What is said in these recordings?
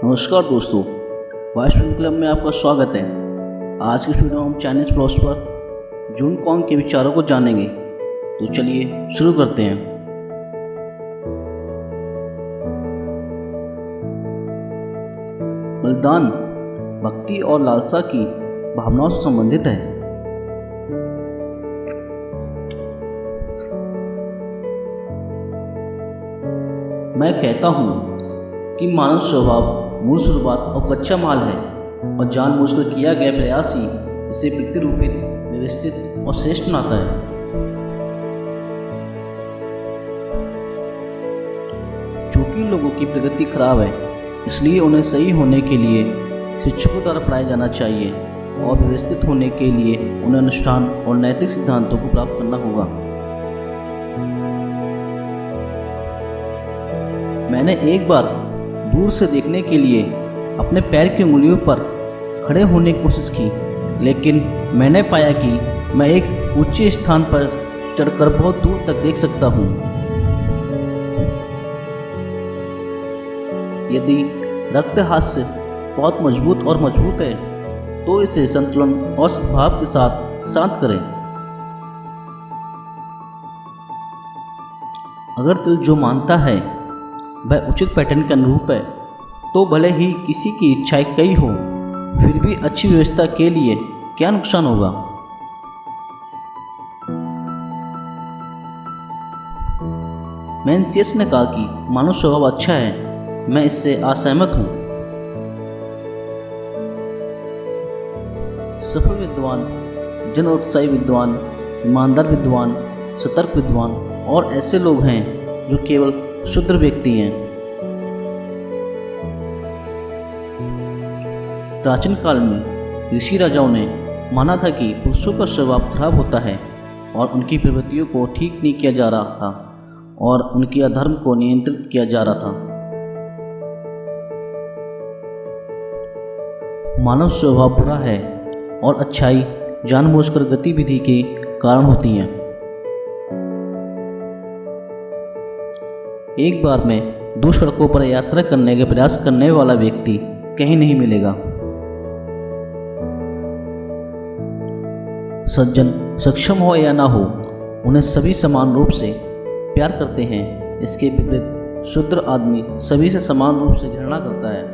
नमस्कार दोस्तों, voice club में आपका स्वागत है। आज की वीडियो में हम चाइनीज फिलोसोफर जून कॉन्ग के विचारों को जानेंगे। तो चलिए शुरू करते हैं। बलिदान भक्ति और लालसा की भावनाओं से संबंधित है। मैं कहता हूँ कि मानव स्वभाव मूल शुरुआत और कच्चा माल है, और जानबूझकर किया गया प्रयास ही इसे प्रतिरूपित, व्यवस्थित और श्रेष्ठ बनाता है। चूंकि लोगों की प्रगति खराब है, इसलिए उन्हें सही होने के लिए शिक्षकों द्वारा पढ़ाया जाना चाहिए, और व्यवस्थित होने के लिए उन्हें अनुष्ठान और नैतिक सिद्धांतों को प्राप्त करना होगा। मैंने एक बार दूर से देखने के लिए अपने पैर की उंगलियों पर खड़े होने की कोशिश की, लेकिन मैंने पाया कि मैं एक ऊंचे स्थान पर चढ़कर बहुत दूर तक देख सकता हूँ। यदि रक्त हास्य बहुत मजबूत है, तो इसे संतुलन और सद्भाव के साथ शांत करें। अगर दिल जो मानता है वह उचित पैटर्न के अनुरूप है, तो भले ही किसी की इच्छाएं कई हो, फिर भी अच्छी व्यवस्था के लिए क्या नुकसान होगा। मेंसियस ने कहा कि मानव स्वभाव अच्छा है। मैं इससे असहमत हूँ। सफल विद्वान, जनोत्साही विद्वान, ईमानदार विद्वान, सतर्क विद्वान और ऐसे लोग हैं जो केवल शुद्र व्यक्ति हैं। प्राचीन काल में ऋषि राजाओं ने माना था कि पुरुषों का स्वभाव खराब होता है और उनकी प्रवृत्तियों को ठीक नहीं किया जा रहा था, और उनके अधर्म को नियंत्रित किया जा रहा था। मानव स्वभाव बुरा है और अच्छाई जानबूझकर गतिविधि के कारण होती है। एक बार में 2 सड़कों पर यात्रा करने का प्रयास करने वाला व्यक्ति कहीं नहीं मिलेगा। सज्जन सक्षम हो या ना हो, उन्हें सभी समान रूप से प्यार करते हैं। इसके विपरीत शूद्र आदमी सभी से समान रूप से घृणा करता है।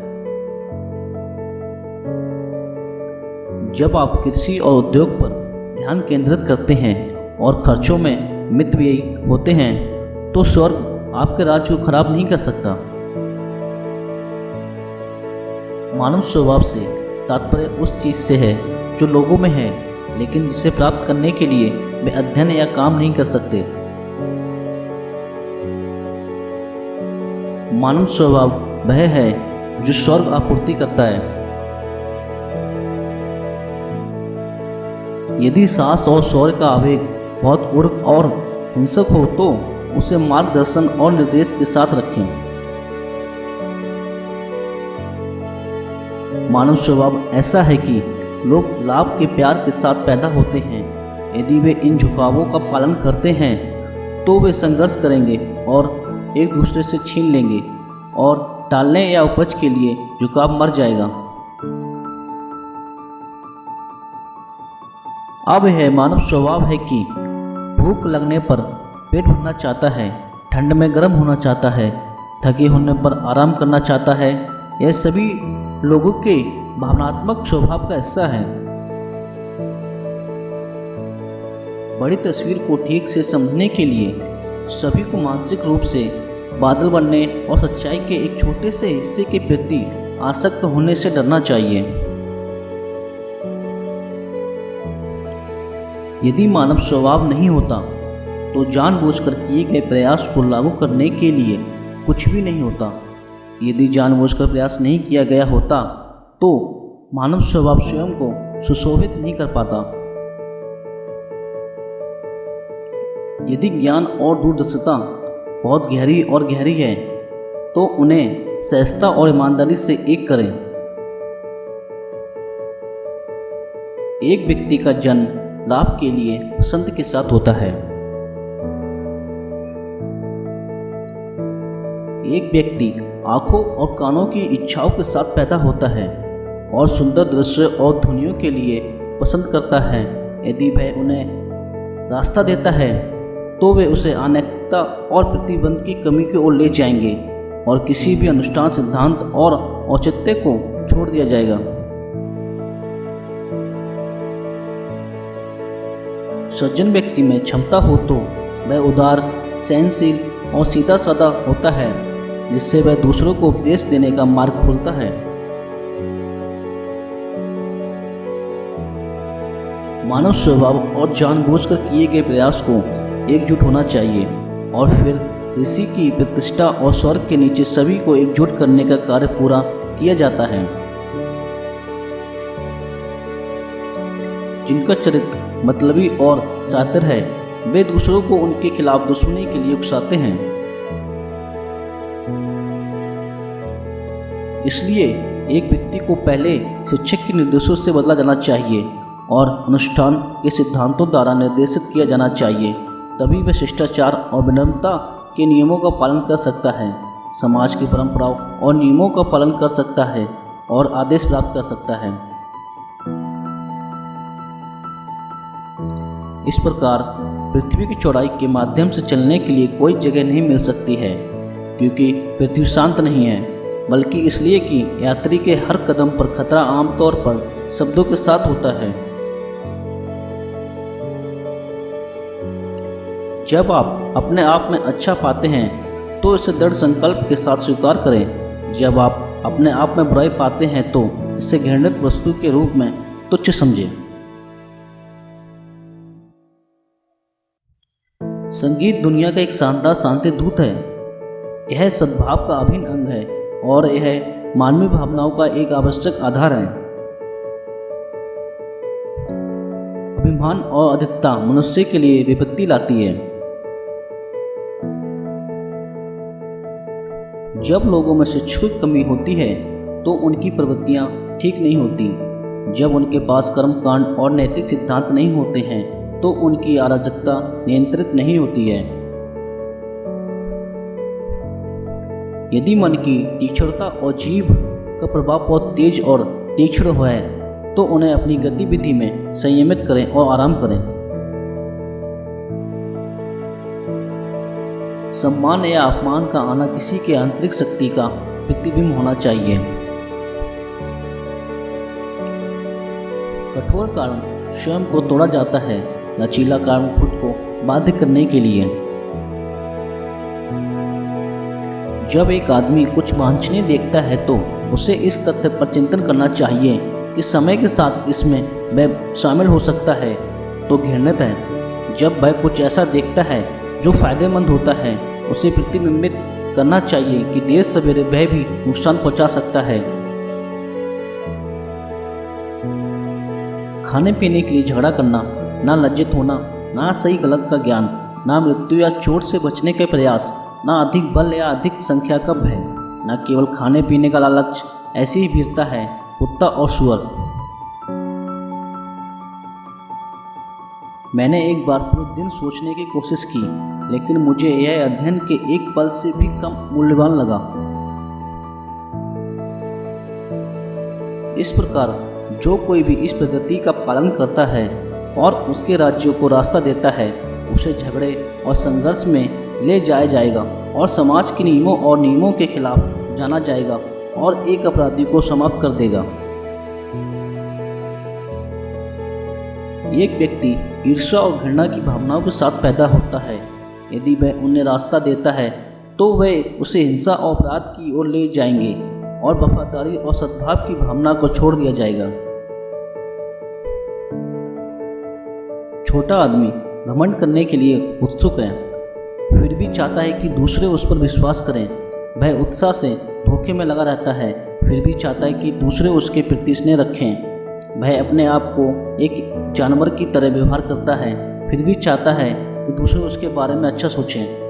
जब आप कृषि और उद्योग पर ध्यान केंद्रित करते हैं और खर्चों में मितव्ययी होते हैं, तो स्वर्ग आपके राज्य को खराब नहीं कर सकता। मानव स्वभाव से तात्पर्य उस चीज से है जो लोगों में है, लेकिन जिसे प्राप्त करने के लिए वे अध्ययन या काम नहीं कर सकते। मानव स्वभाव वह है जो स्वर्ग आपूर्ति करता है। यदि साहस और शौर्य का आवेग बहुत उग्र और हिंसक हो, तो उसे मार्गदर्शन और निर्देश के साथ रखें। मानव स्वभाव ऐसा है कि लोग लाभ के प्यार के साथ पैदा होते हैं। यदि वे इन झुकावों का पालन करते हैं, तो वे संघर्ष करेंगे और एक दूसरे से छीन लेंगे, और टालने या उपज के लिए झुकाव मर जाएगा। अब यह मानव स्वभाव है कि भूख लगने पर पेट भरना चाहता है, ठंड में गर्म होना चाहता है, थके होने पर आराम करना चाहता है। यह सभी लोगों के भावनात्मक स्वभाव का हिस्सा है। बड़ी तस्वीर को ठीक से समझने के लिए सभी को मानसिक रूप से बादल बनने और सच्चाई के एक छोटे से हिस्से के प्रति आसक्त होने से डरना चाहिए। यदि मानव स्वभाव नहीं होता, तो जानबूझकर किए गए प्रयास को लागू करने के लिए कुछ भी नहीं होता। यदि जानबूझकर प्रयास नहीं किया गया होता, तो मानव स्वभाव स्वयं को सुशोभित नहीं कर पाता। यदि ज्ञान और दूरदर्शिता बहुत गहरी है, तो उन्हें सहजता और ईमानदारी से एक करें। एक व्यक्ति का जन्म लाभ के लिए पसंद के साथ होता है। एक व्यक्ति आँखों और कानों की इच्छाओं के साथ पैदा होता है और सुंदर दृश्य और ध्वनियों के लिए पसंद करता है। यदि वह उन्हें रास्ता देता है तो वे उसे अनैतिकता और प्रतिबंध की कमी की ओर ले जाएंगे और किसी भी अनुष्ठान सिद्धांत और औचित्य को छोड़ दिया जाएगा। सज्जन व्यक्ति में क्षमता हो तो वह उदार, सहनशील और सीधा साधा होता है, जिससे वह दूसरों को उपदेश देने का मार्ग खोलता है। मानव स्वभाव और जानबूझकर किए गए प्रयास को एकजुट होना चाहिए और फिर ऋषि की प्रतिष्ठा और स्वर्ग के नीचे सभी को एकजुट करने का कार्य पूरा किया जाता है। जिनका चरित्र मतलबी और सातिर है वे दूसरों को उनके खिलाफ दुश्मनी के लिए उकसाते हैं। इसलिए एक व्यक्ति को पहले शिक्षक के निर्देशों से बदला जाना चाहिए और अनुष्ठान के सिद्धांतों द्वारा निर्देशित किया जाना चाहिए, तभी वह शिष्टाचार और विनम्रता के नियमों का पालन कर सकता है, समाज की परंपराओं और नियमों का पालन कर सकता है और आदेश प्राप्त कर सकता है। इस प्रकार पृथ्वी की चौड़ाई के माध्यम से चलने के लिए कोई जगह नहीं मिल सकती है, क्योंकि पृथ्वी शांत नहीं है, बल्कि इसलिए कि यात्री के हर कदम पर खतरा आमतौर पर शब्दों के साथ होता है। जब आप अपने आप में अच्छा पाते हैं तो इसे दृढ़ संकल्प के साथ स्वीकार करें। जब आप अपने आप में बुराई पाते हैं तो इसे घृणित वस्तु के रूप में तुच्छ समझें। संगीत दुनिया का एक शानदार शांति दूत है। यह सद्भाव का अभिन्न अंग है और यह मानवीय भावनाओं का एक आवश्यक आधार है। अभिमान और अधिकता मनुष्य के लिए विपत्ति लाती है। जब लोगों में शिक्षा की कमी होती है तो उनकी प्रवृत्तियां ठीक नहीं होती। जब उनके पास कर्मकांड और नैतिक सिद्धांत नहीं होते हैं तो उनकी अराजकता नियंत्रित नहीं होती है। यदि मन की तीक्ष्णता और जीभ का प्रभाव बहुत तेज और तीक्ष्ण है तो उन्हें अपनी गतिविधि में संयमित करें और आराम करें। सम्मान या अपमान का आना किसी के आंतरिक शक्ति का प्रतिबिंब होना चाहिए। कठोर कारण स्वयं को तोड़ा जाता है, लचीला कारण खुद को बाध्य करने के लिए। जब एक आदमी कुछ वांछनीय देखता है तो उसे इस तथ्य पर चिंतन करना चाहिए कि समय के साथ इसमें वह शामिल हो सकता है तो घृणित है। जब वह कुछ ऐसा देखता है जो फायदेमंद होता है उसे प्रतिबिंबित करना चाहिए कि देर सवेरे वह भी नुकसान पहुंचा सकता है। खाने पीने के लिए झगड़ा करना, ना लज्जित होना, ना सही गलत का ज्ञान, ना मृत्यु या चोट से बचने के प्रयास, ना अधिक बल या अधिक संख्या का भय, ना केवल खाने पीने का लालच, ऐसी ही वीरता है कुत्ता और सुअर। मैंने एक बार पूरे दिन सोचने की कोशिश की, लेकिन मुझे यह अध्ययन के एक पल से भी कम मूल्यवान लगा। इस प्रकार जो कोई भी इस प्रगति का पालन करता है और उसके राज्यों को रास्ता देता है उसे झगड़े और संघर्ष में ले जाया जाएगा और समाज के नियमों और नियमों के खिलाफ जाना जाएगा और एक अपराधी को समाप्त कर देगा। एक व्यक्ति ईर्ष्या और घृणा की भावनाओं के साथ पैदा होता है। यदि वह उन्हें रास्ता देता है तो वे उसे हिंसा और अपराध की ओर ले जाएंगे और वफादारी और सद्भाव की भावना को छोड़ दिया जाएगा। छोटा आदमी घमंड करने के लिए उत्सुक है, फिर भी चाहता है कि दूसरे उस पर विश्वास करें। वह उत्साह से धोखे में लगा रहता है, फिर भी चाहता है कि दूसरे उसके प्रति स्नेह रखें। वह अपने आप को एक जानवर की तरह व्यवहार करता है, फिर भी चाहता है कि दूसरे उसके बारे में अच्छा सोचें।